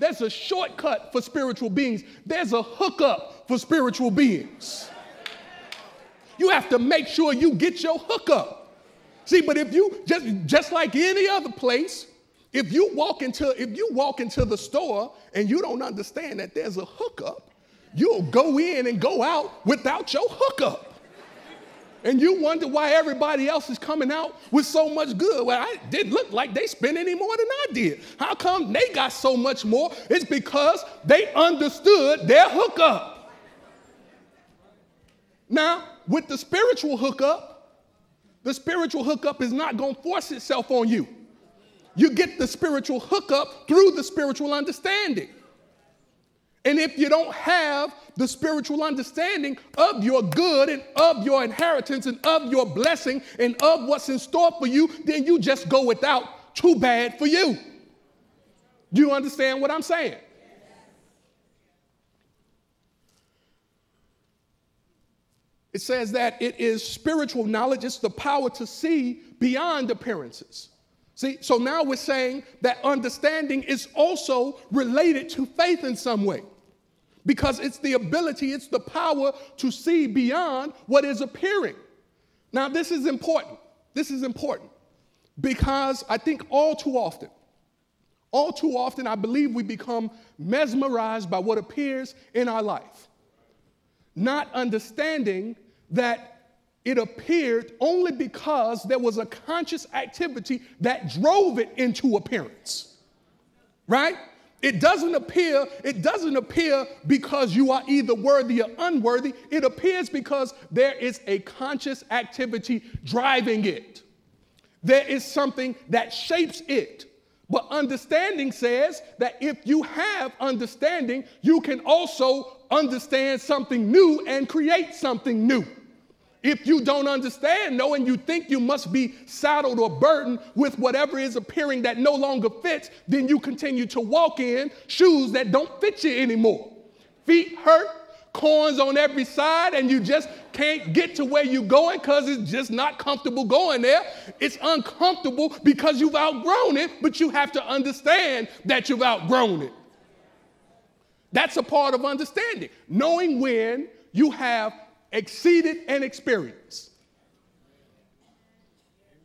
there's a shortcut for spiritual beings. There's a hookup for spiritual beings. You have to make sure you get your hookup. See, but if you, just like any other place, if you walk into the store and you don't understand that there's a hookup, you'll go in and go out without your hookup. And you wonder why everybody else is coming out with so much good. Well, it didn't look like they spent any more than I did. How come they got so much more? It's because they understood their hookup. Now, with the spiritual hookup is not going to force itself on you. You get the spiritual hookup through the spiritual understanding. And if you don't have the spiritual understanding of your good and of your inheritance and of your blessing and of what's in store for you, then you just go without. Too bad for you. Do you understand what I'm saying? It says that it is spiritual knowledge. It's the power to see beyond appearances. See, so now we're saying that understanding is also related to faith in some way. Because it's the ability, it's the power to see beyond what is appearing. Now, this is important. This is important because I think all too often, I believe we become mesmerized by what appears in our life, not understanding that it appeared only because there was a conscious activity that drove it into appearance, right? It doesn't appear because you are either worthy or unworthy. It appears because there is a conscious activity driving it. There is something that shapes it. But understanding says that if you have understanding, you can also understand something new and create something new. If you don't understand, though, and you think you must be saddled or burdened with whatever is appearing that no longer fits, then you continue to walk in shoes that don't fit you anymore. Feet hurt, corns on every side, and you just can't get to where you're going because it's just not comfortable going there. It's uncomfortable because you've outgrown it, but you have to understand that you've outgrown it. That's a part of understanding, knowing when you have exceeded an experience.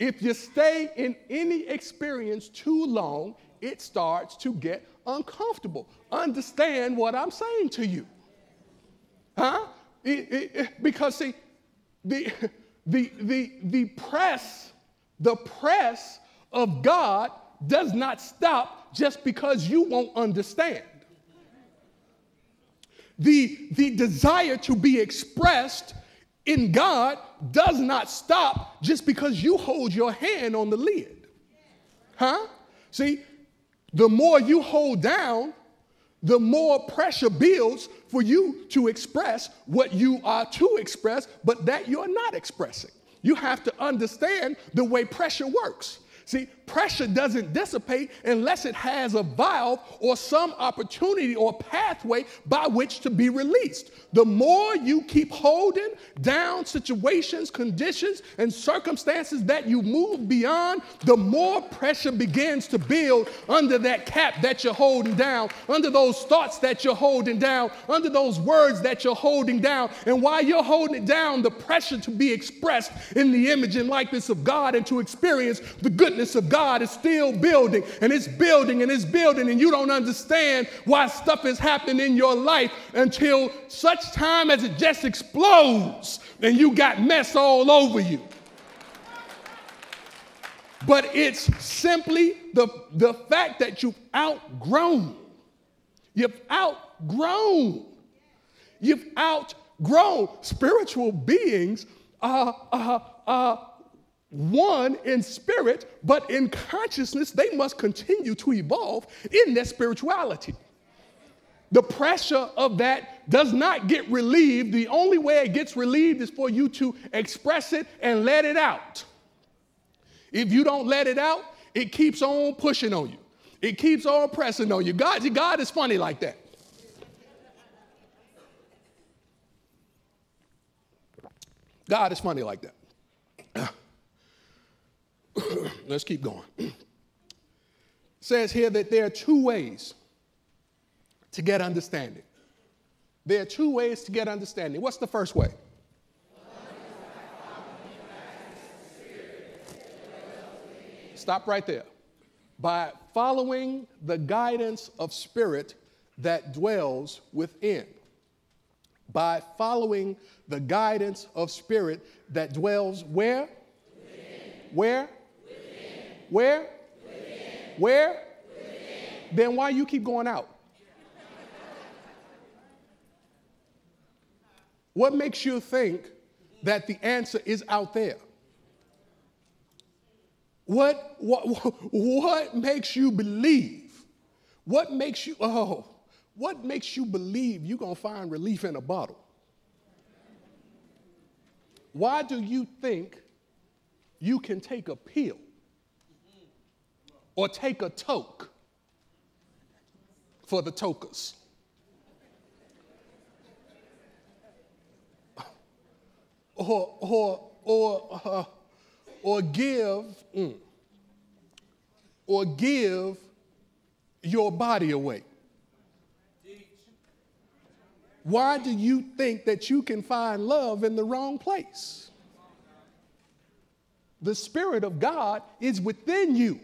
If you stay in any experience too long, it starts to get uncomfortable. Understand what I'm saying to you. Huh? Because see, the press of God does not stop just because you won't understand. The desire to be expressed in God does not stop just because you hold your hand on the lid. Huh? See, the more you hold down, the more pressure builds for you to express what you are to express, but that you're not expressing. You have to understand the way pressure works. See, pressure doesn't dissipate unless it has a valve or some opportunity or pathway by which to be released. The more you keep holding down situations, conditions, and circumstances that you move beyond, the more pressure begins to build under that cap that you're holding down, under those thoughts that you're holding down, under those words that you're holding down. And while you're holding it down, the pressure to be expressed in the image and likeness of God and to experience the goodness of God is still building, and it's building, and it's building, and you don't understand why stuff is happening in your life until such time as it just explodes and you got mess all over you. But it's simply the fact that you've outgrown. You've outgrown. Spiritual beings are one in spirit, but in consciousness, they must continue to evolve in their spirituality. The pressure of that does not get relieved. The only way it gets relieved is for you to express it and let it out. If you don't let it out, it keeps on pushing on you. It keeps on pressing on you. God is funny like that. God is funny like that. Let's keep going. It says here that there are two ways to get understanding. There are two ways to get understanding. What's the first way? Stop right there. By following the guidance of spirit that dwells within. By following the guidance of spirit that dwells where? Within. Where? Within. Where? Within. Where? Within. Then why you keep going out? What makes you think that the answer is out there? What makes you believe? What makes you believe you're going to find relief in a bottle? Why do you think you can take a pill or take a toke for the tokers? Or give your body away? Why do you think that you can find love in the wrong place? The Spirit of God is within you.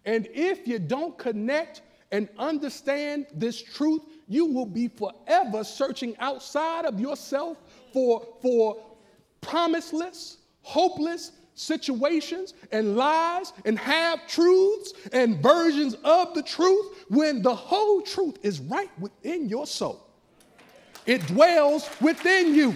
And if you don't connect and understand this truth, you will be forever searching outside of yourself for promiseless, hopeless situations and lies and half-truths and versions of the truth when the whole truth is right within your soul. It dwells within you.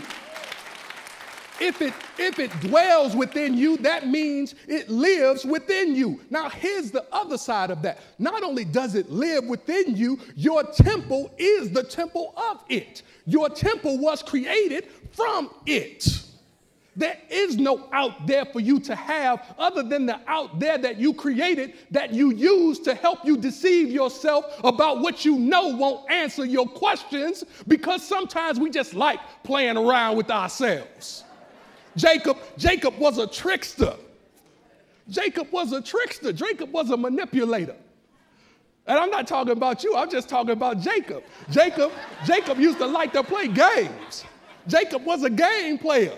If it dwells within you, that means it lives within you. Now, here's the other side of that. Not only does it live within you, your temple is the temple of it. Your temple was created from it. There is no out there for you to have other than the out there that you created, that you use to help you deceive yourself about what you know won't answer your questions, because sometimes we just like playing around with ourselves. Jacob was a trickster. Jacob was a trickster. Jacob was a manipulator. And I'm not talking about you. I'm just talking about Jacob. Jacob used to like to play games. Jacob was a game player.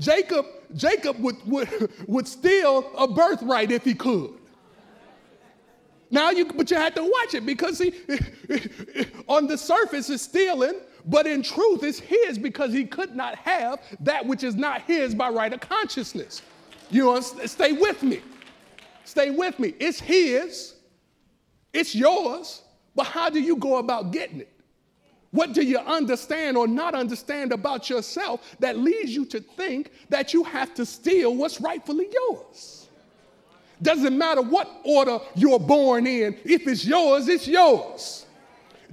Jacob would steal a birthright if he could. But you had to watch it, because on the surface it's stealing, but in truth it's his, because he could not have that which is not his by right of consciousness. You know, stay with me. Stay with me. It's his. It's yours. But how do you go about getting it? What do you understand or not understand about yourself that leads you to think that you have to steal what's rightfully yours? Doesn't matter what order you're born in. If it's yours, it's yours.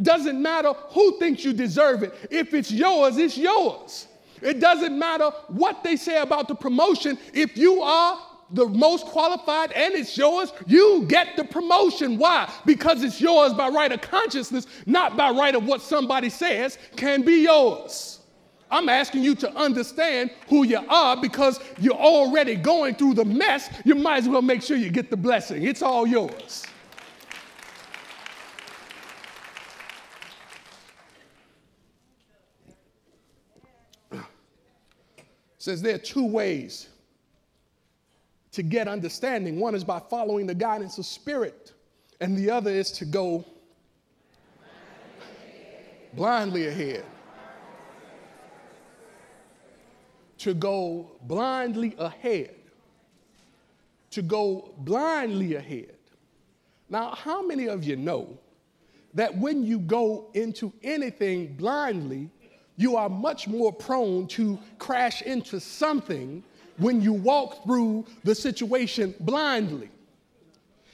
Doesn't matter who thinks you deserve it. If it's yours, it's yours. It doesn't matter what they say about the promotion. If you are the most qualified and it's yours, you get the promotion. Why? Because it's yours by right of consciousness, not by right of what somebody says can be yours. I'm asking you to understand who you are, because you're already going through the mess. You might as well make sure you get the blessing. It's all yours. It says there are two ways to get understanding. One is by following the guidance of spirit, and the other is to go blindly ahead. To go blindly ahead. To go blindly ahead. Now, how many of you know that when you go into anything blindly, you are much more prone to crash into something when you walk through the situation blindly?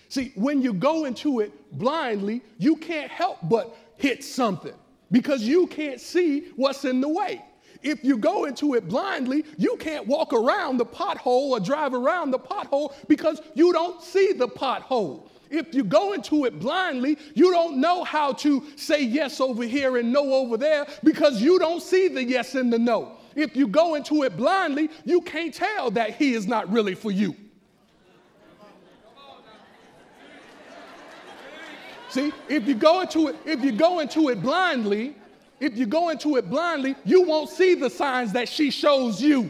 See, when you go into it blindly, you can't help but hit something, because you can't see what's in the way. If you go into it blindly, you can't walk around the pothole or drive around the pothole, because you don't see the pothole. If you go into it blindly, you don't know how to say yes over here and no over there, because you don't see the yes and the no. If you go into it blindly, you can't tell that he is not really for you. See, if you go into it blindly, you won't see the signs that she shows you.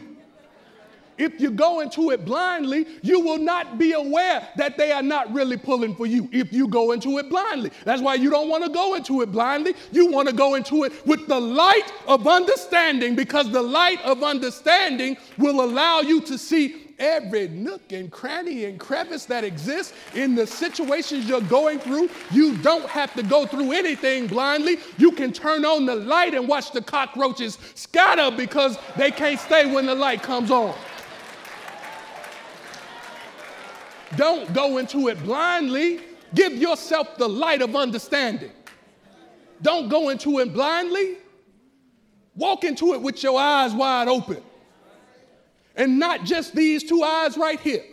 If you go into it blindly, you will not be aware that they are not really pulling for you if you go into it blindly. That's why you don't want to go into it blindly. You want to go into it with the light of understanding, because the light of understanding will allow you to see every nook and cranny and crevice that exists in the situations you're going through. You don't have to go through anything blindly. You can turn on the light and watch the cockroaches scatter because they can't stay when the light comes on. Don't go into it blindly. Give yourself the light of understanding. Don't go into it blindly. Walk into it with your eyes wide open. And not just these two eyes right here.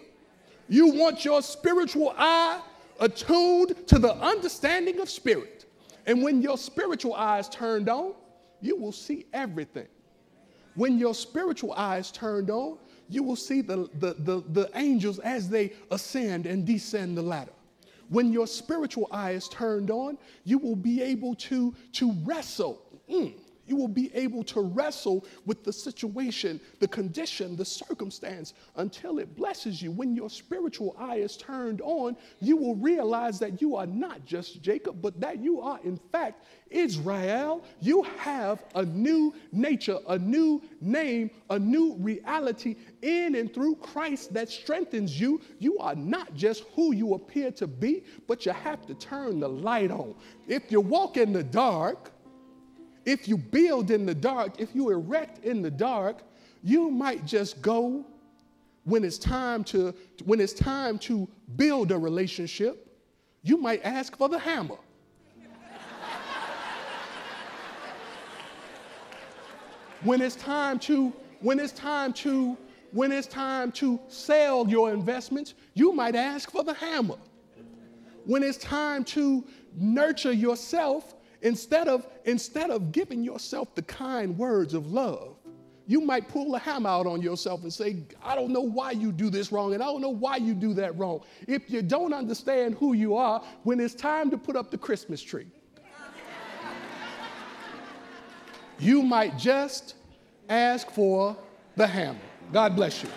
You want your spiritual eye attuned to the understanding of spirit. And when your spiritual eye is turned on, you will see everything. When your spiritual eye is turned on, you will see the angels as they ascend and descend the ladder. When your spiritual eye is turned on, you will be able to wrestle. You will be able to wrestle with the situation, the condition, the circumstance until it blesses you. When your spiritual eye is turned on, you will realize that you are not just Jacob, but that you are, in fact, Israel. You have a new nature, a new name, a new reality in and through Christ that strengthens you. You are not just who you appear to be, but you have to turn the light on. If you walk in the dark, if you build in the dark, if you erect in the dark, you might just go when it's time to build a relationship, you might ask for the hammer. When it's time to sell your investments, you might ask for the hammer. When it's time to nurture yourself, instead of giving yourself the kind words of love, you might pull a hammer out on yourself and say, I don't know why you do this wrong, and I don't know why you do that wrong. If you don't understand who you are, when it's time to put up the Christmas tree, you might just ask for the hammer. God bless you.